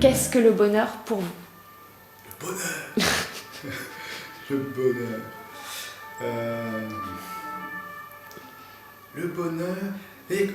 Qu'est-ce que le bonheur pour vous? Le bonheur. Le bonheur. Le bonheur. Et,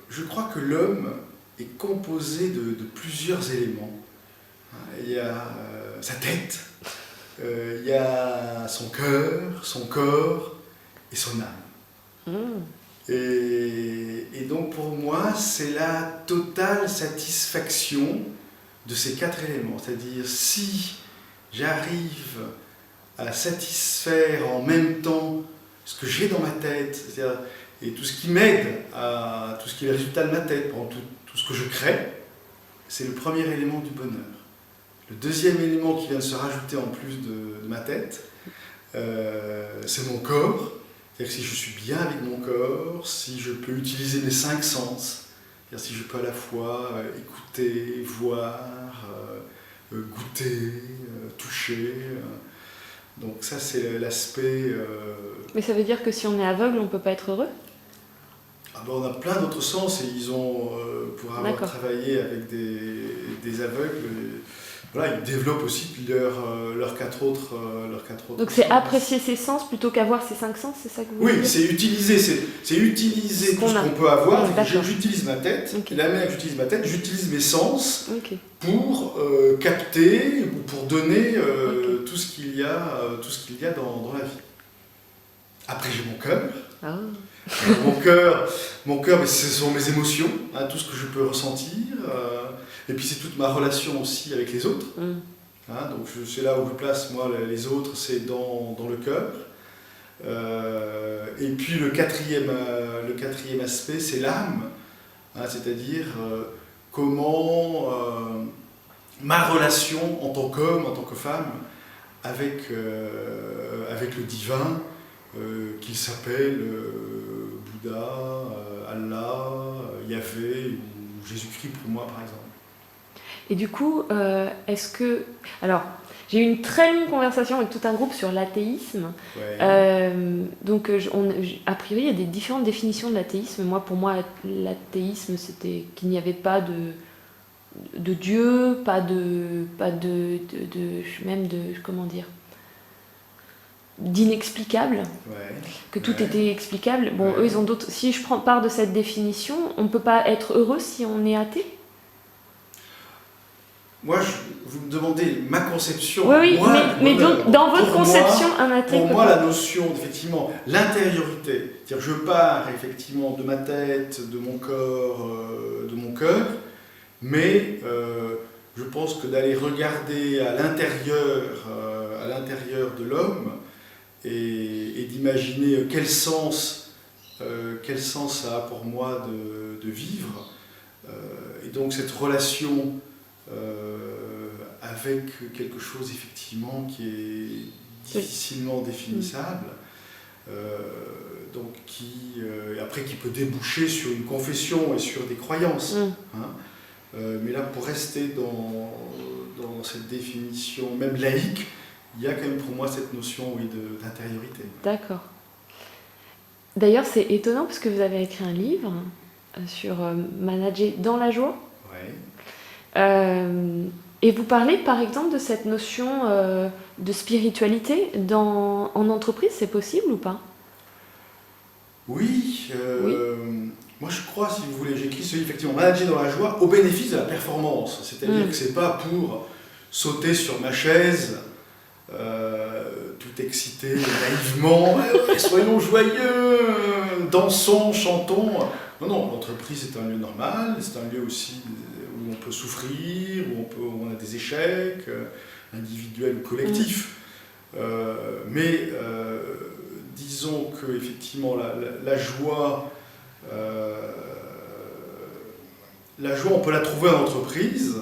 je crois que l'homme est composé de plusieurs éléments. Il y a sa tête, il y a son cœur, son corps et son âme. Et donc pour moi, c'est la totale satisfaction de ces 4 éléments. C'est-à-dire, si j'arrive à satisfaire en même temps ce que j'ai dans ma tête, c'est-à-dire, et tout ce qui m'aide, à tout ce qui est le résultat de ma tête, tout ce que je crée, c'est le premier élément du bonheur. Le deuxième élément qui vient de se rajouter en plus de ma tête, c'est mon corps. C'est-à-dire que si je suis bien avec mon corps, si je peux utiliser mes 5 sens, c'est-à-dire si je peux à la fois écouter, voir, goûter, toucher. Donc ça, c'est l'aspect... Mais ça veut dire que si on est aveugle, on ne peut pas être heureux? Ah ben, on a plein d'autres sens et ils ont, pour avoir travaillé avec des aveugles, voilà, ils développent aussi leurs 4 autres Donc c'est sens. apprécier ses sens plutôt qu'avoir ses 5 sens, c'est ça que vous voulez dire? Oui, c'est utiliser tout ce qu'on peut avoir. J'utilise ma tête, et la manière que j'utilise ma tête, j'utilise mes sens pour capter, ou pour donner tout ce qu'il y a dans la vie. Après, j'ai mon cœur. Ah. Mon cœur, ce sont mes émotions, hein, tout ce que je peux ressentir. Et puis c'est toute ma relation aussi avec les autres. Hein, donc c'est là où je place moi les autres, c'est dans le cœur. Et puis le quatrième aspect, c'est l'âme. Hein, c'est-à-dire comment ma relation en tant qu'homme, en tant que femme, avec le divin, qu'il s'appelle Bouddha, Allah, Yahvé ou Jésus-Christ pour moi par exemple. Et du coup, est-ce que... Alors, j'ai eu une très longue conversation avec tout un groupe sur l'athéisme. Ouais. Donc, a priori, il y a des différentes définitions de l'athéisme. Pour moi, l'athéisme, c'était qu'il n'y avait pas de Dieu, comment dire, d'inexplicable, que tout était explicable. Bon, eux, ils ont d'autres... Si je prends part de cette définition, on ne peut pas être heureux si on est athée? Moi, vous me demandez ma conception. Oui, mais donc, dans votre conception, un athée... Pour moi, la notion, effectivement, l'intériorité, c'est-à-dire je pars effectivement de ma tête, de mon corps, de mon cœur, mais je pense que d'aller regarder à l'intérieur de l'homme et d'imaginer quel sens ça a pour moi de vivre, et donc cette relation avec quelque chose effectivement qui est difficilement définissable, donc après qui peut déboucher sur une confession et sur des croyances. Hein. Mais là, pour rester dans cette définition, même laïque, il y a quand même pour moi cette notion d'intériorité. D'accord. D'ailleurs, c'est étonnant parce que vous avez écrit un livre sur manager dans la joie. Et vous parlez par exemple de cette notion de spiritualité en entreprise, c'est possible ou pas? Oui. Moi je crois, si vous voulez, j'ai écrit ce livre effectivement, Manager dans la joie au bénéfice de la performance. C'est-à-dire que c'est pas pour sauter sur ma chaise, tout excité, naïvement, soyons joyeux, dansons, chantons. Non, l'entreprise c'est un lieu normal, c'est un lieu aussi où on peut souffrir, où on a des échecs, individuels ou collectifs. Mais disons que effectivement la joie, on peut la trouver en entreprise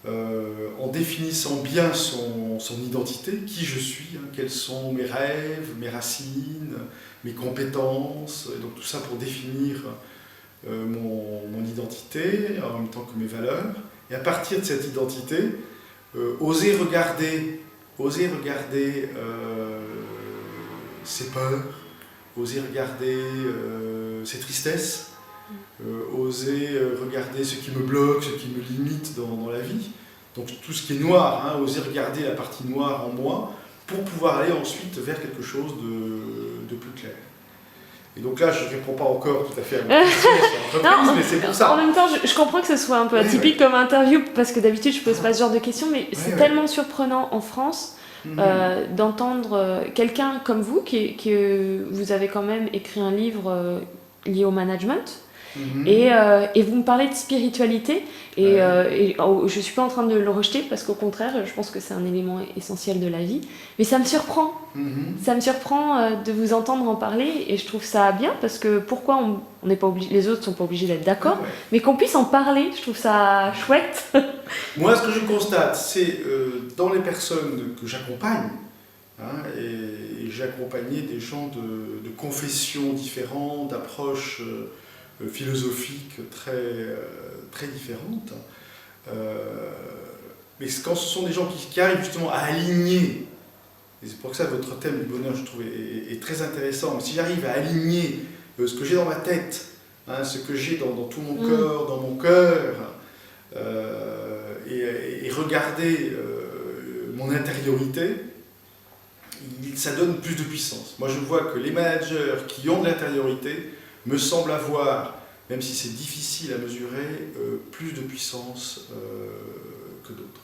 en définissant bien son identité, qui je suis, hein, quels sont mes rêves, mes racines, mes compétences, et donc tout ça pour définir mon identité, en même temps que mes valeurs, et à partir de cette identité, oser regarder ses peurs, oser regarder ses tristesses, oser regarder ce qui me bloque, ce qui me limite dans la vie, Donc tout ce qui est noir, hein, oser regarder la partie noire en moi pour pouvoir aller ensuite vers quelque chose de plus clair. Et donc là, je ne réponds pas encore tout à fait à ma question sur l'entreprise, mais c'est pour ça. En même temps, je comprends que ce soit un peu atypique comme interview, parce que d'habitude, je ne pose pas ce genre de questions, mais c'est tellement surprenant en France d'entendre quelqu'un comme vous, que vous avez quand même écrit un livre lié au management, et vous me parlez de spiritualité, et je ne suis pas en train de le rejeter, parce qu'au contraire, je pense que c'est un élément essentiel de la vie, mais ça me surprend. Ça me surprend de vous entendre en parler, et je trouve ça bien, parce que pourquoi on n'est pas obligé, les autres ne sont pas obligés d'être d'accord, mais qu'on puisse en parler, je trouve ça chouette. Moi, ce que je constate, c'est dans les personnes que j'accompagne, hein, et j'ai accompagné des gens de confessions différentes, d'approches philosophiques très différentes, mais quand ce sont des gens qui arrivent justement à aligner, et c'est pour ça que votre thème du bonheur, je trouve, est très intéressant, mais si j'arrive à aligner ce que j'ai dans ma tête, hein, ce que j'ai dans tout mon corps, dans mon cœur, et regarder mon intériorité, ça donne plus de puissance. Moi, je vois que les managers qui ont de l'intériorité me semblent avoir, même si c'est difficile à mesurer, plus de puissance que d'autres.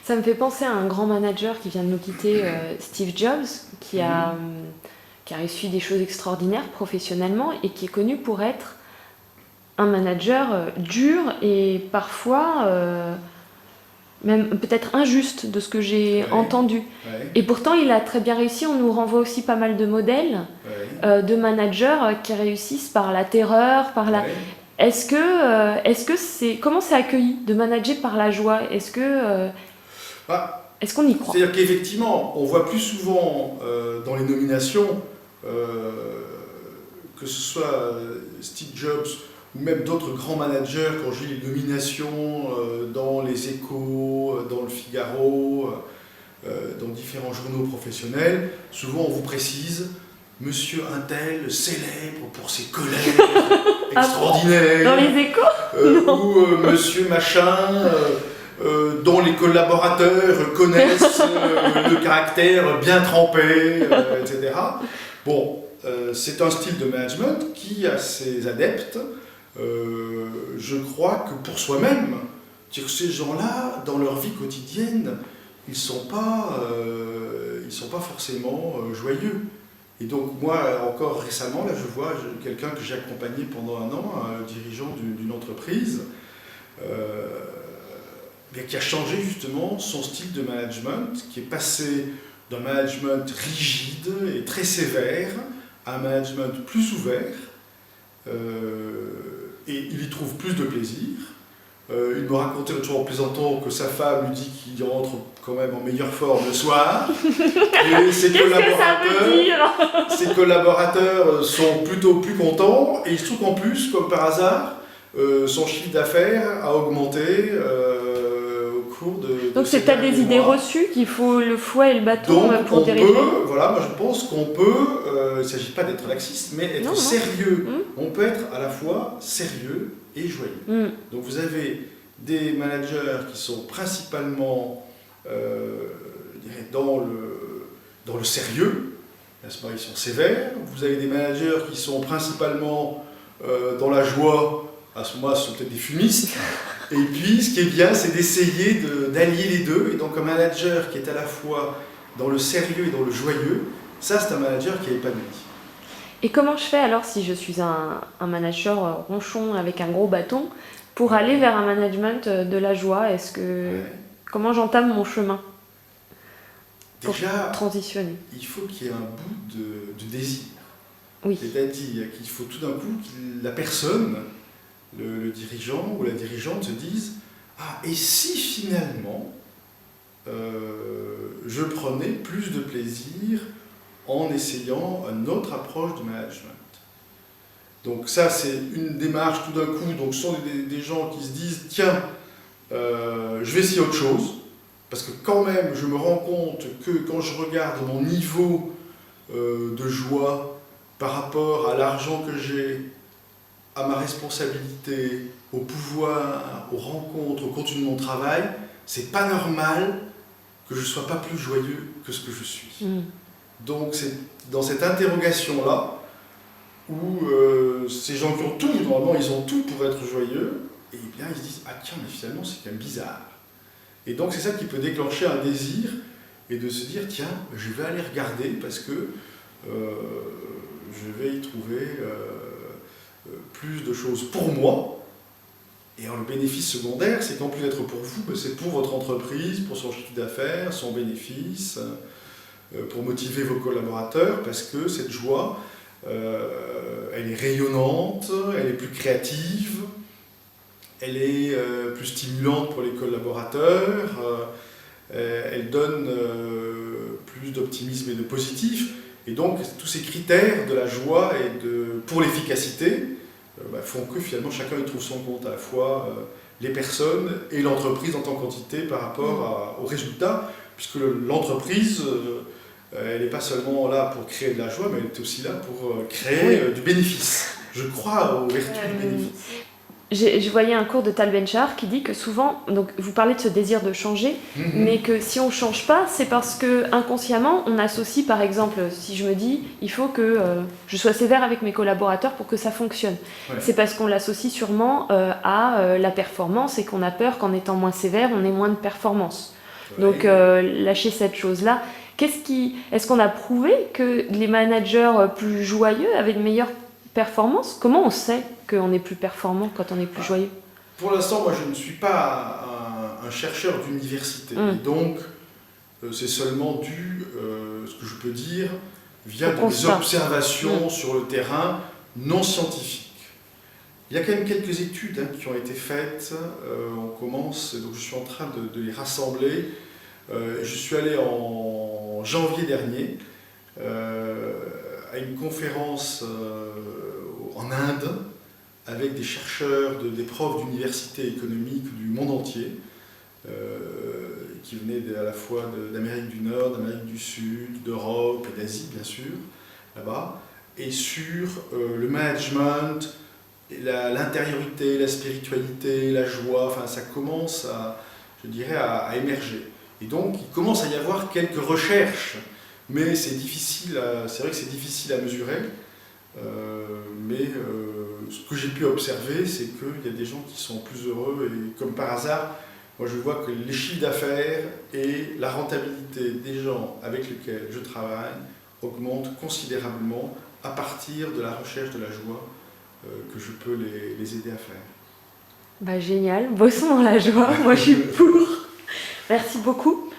Ça me fait penser à un grand manager qui vient de nous quitter, Steve Jobs, qui a réussi des choses extraordinaires professionnellement et qui est connu pour être un manager dur et parfois même peut-être injuste de ce que j'ai entendu. Et pourtant, il a très bien réussi. On nous renvoie aussi pas mal de modèles de managers qui réussissent par la terreur, par la... Est-ce que c'est... Comment c'est accueilli de manager par la joie? Est-ce qu'on y croit? C'est-à-dire qu'effectivement, on voit plus souvent dans les nominations, que ce soit Steve Jobs ou même d'autres grands managers, quand j'ai les nominations dans les Échos, dans le Figaro, dans différents journaux professionnels, souvent on vous précise « Monsieur Untel, célèbre pour ses collègues extraordinaires. » Dans les Échos ou « Monsieur Machin, dont les collaborateurs connaissent le caractère bien trempé, etc. » Bon, c'est un style de management qui a ses adeptes. Je crois que pour soi-même, ces gens-là, dans leur vie quotidienne, ils ne sont pas forcément joyeux. Et donc moi, encore récemment, là, je vois quelqu'un que j'ai accompagné pendant un an, un dirigeant d'une entreprise, qui a changé justement son style de management, qui est passé d'un management rigide et très sévère à un management plus ouvert, et il y trouve plus de plaisir. Il me racontait l'autre jour en plaisantant que sa femme lui dit qu'il rentre quand même en meilleure forme le soir. Et ses collaborateurs sont plutôt plus contents, et il se trouve qu'en plus, comme par hasard, son chiffre d'affaires a augmenté au cours de... Donc c'est peut-être des idées reçues qu'il faut le fouet et le bâton pour diriger. Voilà, moi je pense qu'on peut, il ne s'agit pas d'être laxiste, mais être sérieux. On peut être à la fois sérieux et joyeux. Donc vous avez des managers qui sont principalement dans le sérieux, n'est-ce pas, ils sont sévères. Vous avez des managers qui sont principalement dans la joie, à ce moment-là ce sont peut-être des fumistes. Et puis ce qui est bien, c'est d'essayer d'allier les deux. Et donc un manager qui est à la fois dans le sérieux et dans le joyeux, ça c'est un manager qui est épanoui. Et comment je fais alors si je suis un manager ronchon avec un gros bâton pour aller vers un management de la joie? Comment j'entame mon chemin pour transitionner? Il faut qu'il y ait un bout de désir. Oui. C'est-à-dire qu'il faut tout d'un coup que la personne, le dirigeant ou la dirigeante se dise « Ah, et si finalement je prenais plus de plaisir en essayant une autre approche de management ?» Donc ça, c'est une démarche tout d'un coup. Donc ce sont des gens qui se disent « Tiens, je vais essayer autre chose. » Parce que quand même, je me rends compte que quand je regarde mon niveau de joie par rapport à l'argent que j'ai, à ma responsabilité, au pouvoir, aux rencontres, au contenu de mon travail, c'est pas normal que je ne sois pas plus joyeux que ce que je suis. Donc c'est dans cette interrogation-là où ces gens qui ont tout, normalement ils ont tout pour être joyeux, et bien ils se disent « Ah tiens, mais finalement c'est quand même bizarre ». Et donc c'est ça qui peut déclencher un désir et de se dire « Tiens, je vais aller regarder parce que je vais y trouver plus de choses pour moi ». Et alors le bénéfice secondaire, c'est qu'en plus d'être pour vous, c'est pour votre entreprise, pour son chiffre d'affaires, son bénéfice, pour motiver vos collaborateurs, parce que cette joie, elle est rayonnante, elle est plus créative, elle est plus stimulante pour les collaborateurs, elle donne plus d'optimisme et de positif. Et donc tous ces critères de la joie et pour l'efficacité font que finalement chacun y trouve son compte, à la fois les personnes et l'entreprise en tant qu'entité par rapport aux résultats, puisque l'entreprise, elle n'est pas seulement là pour créer de la joie, mais elle est aussi là pour créer du bénéfice. Je crois aux vertus du bénéfice. Je voyais un cours de Tal Ben-Shahar qui dit que souvent, donc vous parlez de ce désir de changer, mais que si on ne change pas, c'est parce que inconsciemment, on associe, par exemple, si je me dis, il faut que je sois sévère avec mes collaborateurs pour que ça fonctionne. Ouais. C'est parce qu'on l'associe sûrement à la performance et qu'on a peur qu'en étant moins sévère, on ait moins de performance. Ouais. Donc lâcher cette chose-là. Est-ce qu'on a prouvé que les managers plus joyeux avaient de meilleures performances? Comment on sait qu'on est plus performant quand on est plus joyeux? Pour l'instant, moi je ne suis pas un chercheur d'université, et donc c'est seulement ce que je peux dire via des observations sur le terrain non scientifiques. Il y a quand même quelques études qui ont été faites, on commence, donc je suis en train de les rassembler. Je suis allé en janvier dernier à une conférence en Inde avec des chercheurs, des profs d'universités économiques du monde entier, qui venaient à la fois d'Amérique du Nord, d'Amérique du Sud, d'Europe et d'Asie, bien sûr, là-bas, et sur le management, l'intériorité, la spiritualité, la joie, enfin ça commence je dirais, à émerger. Et donc il commence à y avoir quelques recherches, mais c'est vrai que c'est difficile à mesurer. Mais ce que j'ai pu observer, c'est qu'il y a des gens qui sont plus heureux et comme par hasard, moi je vois que les chiffres d'affaires et la rentabilité des gens avec lesquels je travaille augmentent considérablement à partir de la recherche de la joie que je peux les aider à faire. Bah, génial, bossons dans la joie, moi je suis pour. Merci beaucoup.